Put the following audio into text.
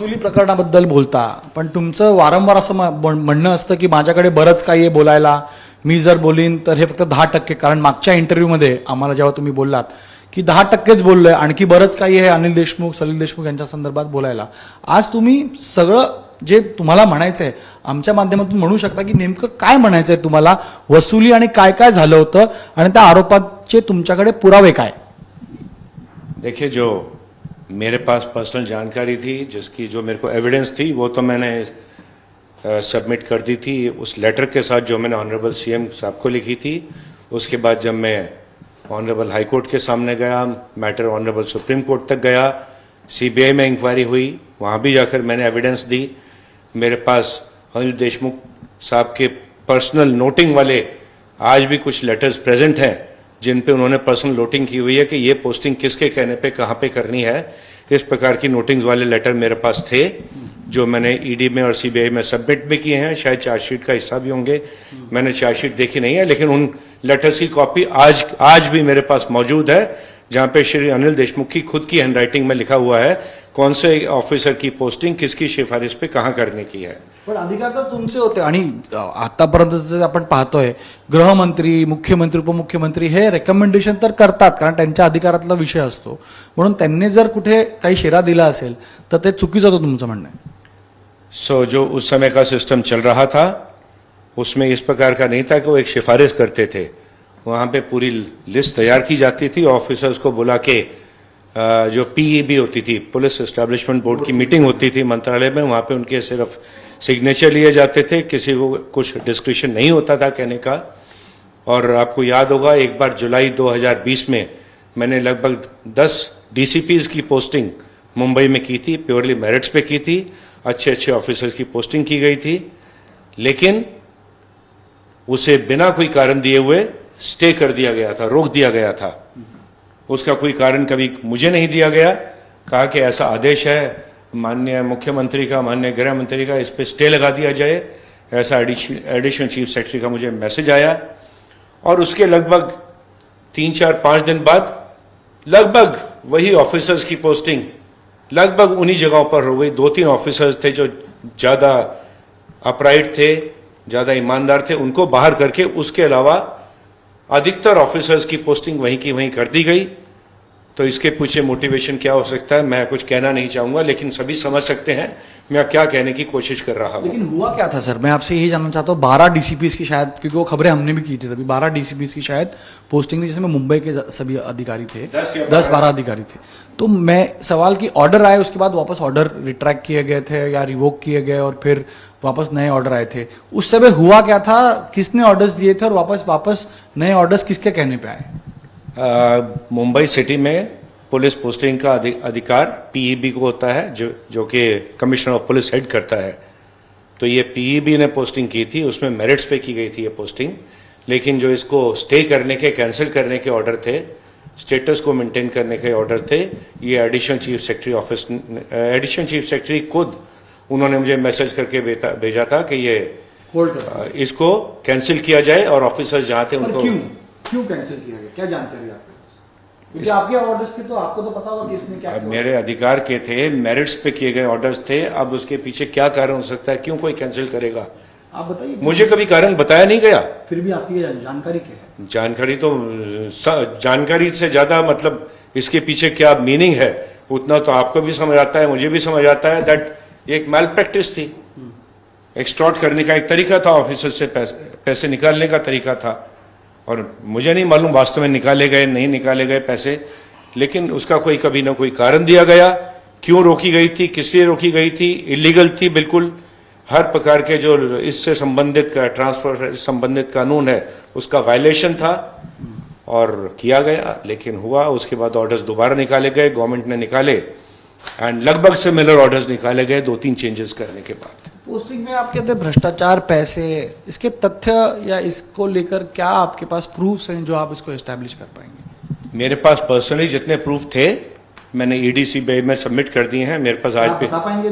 वसुली प्रकरणाबद्दल बोलता, पण तुमचं वारंवार असं म्हणणं असतं की माझ्याकडे बरंच काही आहे बोलायला, मी जर बोलीन तर हे फक्त 10%, कारण मागच्या इंटरव्ह्यूमध्ये आम्हाला जेव्हा तुम्ही बोललात की 10%च बोललोय, आणखी बरंच काही आहे अनिल देशमुख, सलील देशमुख यांच्या संदर्भात बोलायला. आज तुम्ही सगळं जे तुम्हाला म्हणायचंय आमच्या माध्यमातून म्हणू शकता की नेमकं काय म्हणायचंय तुम्हाला, वसुली आणि काय काय झालं होतं आणि त्या आरोपाचे तुमच्याकडे पुरावे काय? देखिए, जो मेरे पास पर्सनल जानकारी थी, जिसकी जो मेरे को एविडेंस थी, वो तो मैंने सबमिट कर दी थी उस लेटर के साथ जो मैंने ऑनरेबल सीएम साहब को लिखी थी. उसके बाद जब मैं ऑनरेबल हाई कोर्ट के सामने गया, मैटर ऑनरेबल सुप्रीम कोर्ट तक गया, सीबीआई में इंक्वायरी हुई, वहां भी जाकर मैंने एविडेंस दी. मेरे पास अनिल देशमुख साहब के पर्सनल नोटिंग वाले आज भी कुछ लेटर्स प्रेजेंट हैं जिन पे उन्होंने पर्सनल नोटिंग की हुई है कि ये पोस्टिंग किसके कहने पे कहां पे करनी है. इस प्रकार की नोटिंग्स वाले लेटर मेरे पास थे जो मैंने ईडी में और सीबीआई में सबमिट भी किए हैं, शायद चार्जशीट का हिस्सा भी होंगे. मैंने चार्जशीट देखी नहीं है, लेकिन उन लेटर्स की कॉपी आज भी मेरे पास मौजूद है, जहां पे श्री अनिल देशमुख की खुद की हैंडराइटिंग में लिखा हुआ है कौन से ऑफिसर की पोस्टिंग किसकी सिफारिश पे कहां करने की है. पण अधिकार तर तुमचे होते आणि आतापर्यंत जे आपण पाहतोय गृहमंत्री, मुख्यमंत्री, उपमुख्यमंत्री हे रेकमेंडेशन तर करतात, कारण त्यांच्या अधिकारातला विषय असतो. म्हणून त्यांनी जर कुठे काही शेरा दिला असेल तर ते चुकीचं होतं तुमचं म्हणणं आहे. जो उस समय का सिस्टम चल रहा था उसमें इस प्रकार का नहीं था कि वो एक सिफारिश करते थे. वहां पे पूरी लिस्ट तैयार की जाती थी, ऑफिसर्स को बुला के जो पीईबी होती थी, पुलिस एस्टैब्लिशमेंट बोर्ड की मीटिंग होती थी मंत्रालय में, वहां पे उनके सिर्फ सिग्नेचर लिए जाते थे, किसी को कुछ डिस्क्रिप्शन नहीं होता था कहने का. और आपको याद होगा एक बार जुलाई 2020 में मैंने लगभग 10 डीसीपीज की पोस्टिंग मुंबई में की थी, प्योरली मेरिट्स पे की थी, अच्छे अच्छे ऑफिसर्स की पोस्टिंग की गई थी, लेकिन उसे बिना कोई कारण दिए हुए स्टे कर दिया गया था, रोक दिया गया था. उसका कोई कारण कभी मुझे नहीं दिया गया. कहा कि ऐसा आदेश है माननीय मुख्यमंत्री का, माननीय गृह मंत्री का, इस पे स्टे लगा दिया जाए. ऐसा एडिशनल चीफ सेक्रेटरी का मुझे मैसेज आया और उसके लगभग 3-4-5 दिन बाद लगभग वही ऑफिसर्स की पोस्टिंग लगभग उन्हीं जगहों पर हो गई. 2-3 ऑफिसर्स थे जो ज्यादा अपराइट थे, ज्यादा ईमानदार थे, उनको बाहर करके उसके अलावा अधिकतर ऑफिसर्स की पोस्टिंग वहीं की वहीं कर दी गई. तो इसके पीछे मोटिवेशन क्या हो सकता है मैं कुछ कहना नहीं चाहूंगा, लेकिन सभी समझ सकते हैं मैं क्या कहने की कोशिश कर रहा हूं. लेकिन हुआ क्या था सर, मैं आपसे यही जानना चाहता हूँ. 12 डीसीपीज की शायद, क्योंकि वो खबरें हमने भी की थी तभी, 12 डीसीपीज की शायद पोस्टिंग थी, जिसमें मुंबई के सभी अधिकारी थे, 10-12 अधिकारी थे. तो मैं सवाल की ऑर्डर आए, उसके बाद वापस ऑर्डर रिट्रैक्ट किए गए थे या रिवोक किए गए और फिर वापस नए ऑर्डर आए थे. उस समय हुआ क्या था, किसने ऑर्डर्स दिए थे और वापस नए ऑर्डर्स किसके कहने पे आए? मुंबई सिटी में पुलिस पोस्टिंग का अधिकार पीईबी को होता है, जो कि कमिश्नर ऑफ पुलिस हेड करता है. तो ये पीईबी ने पोस्टिंग की थी, उसमें मेरिट्स पे की गई थी ये पोस्टिंग. लेकिन जो इसको स्टे करने के, कैंसिल करने के ऑर्डर थे, स्टेटस को मेंटेन करने के ऑर्डर थे, ये एडिशनल चीफ सेक्रेटरी खुद उन्होंने मुझे मैसेज करके भेजा था कि ये इसको कैंसिल किया जाए और ऑफिसर्स जहां थे उनको. क्यों कैंसिल किया गया, क्या जानकारी आपके पास? क्योंकि आपके ऑर्डर्स थे तो आपको तो पता होगा कि इसमें क्या. मेरे अधिकार के थे, मेरिट्स पे किए गए ऑर्डर्स थे. अब उसके पीछे क्या कारण हो सकता है, क्यों कोई कैंसिल करेगा, आप बताइए. मुझे कभी कारण बताया नहीं गया. फिर भी आपकी जानकारी क्या है? जानकारी तो जानकारी से ज्यादा मतलब इसके पीछे क्या मीनिंग है उतना तो आपको भी समझ आता है, मुझे भी समझ आता है. दैट एक मैल प्रैक्टिस थी, एक्सटॉर्ट करने का एक तरीका था, ऑफिसर से पैसे निकालने का तरीका था. और मुझे नहीं मालूम वास्तव में निकाले गए नहीं निकाले गए पैसे, लेकिन उसका कोई कभी ना कोई कारण दिया गया. क्यों रोकी गई थी, किस लिए रोकी गई थी, इलीगल थी बिल्कुल. हर प्रकार के जो इससे संबंधित ट्रांसफर से संबंधित कानून है उसका वायलेशन था और किया गया. लेकिन हुआ, उसके बाद ऑर्डर्स दोबारा निकाले गए, गवर्नमेंट ने निकाले एंड लगभग सिमिलर ऑर्डर्स निकाले गए 2-3 चेंजेस करने के बाद. पोस्टिंग में आप कहते हैं भ्रष्टाचार, पैसे, इसके तथ्य या इसको लेकर क्या आपके पास प्रूफ्स हैं जो आप इसको एस्टैब्लिश कर पाएंगे? मेरे पास पर्सनली जितने प्रूफ थे मैंने ईडी सीबीआई में सबमिट कर दिए हैं. मेरे पास आज बता पाएंगे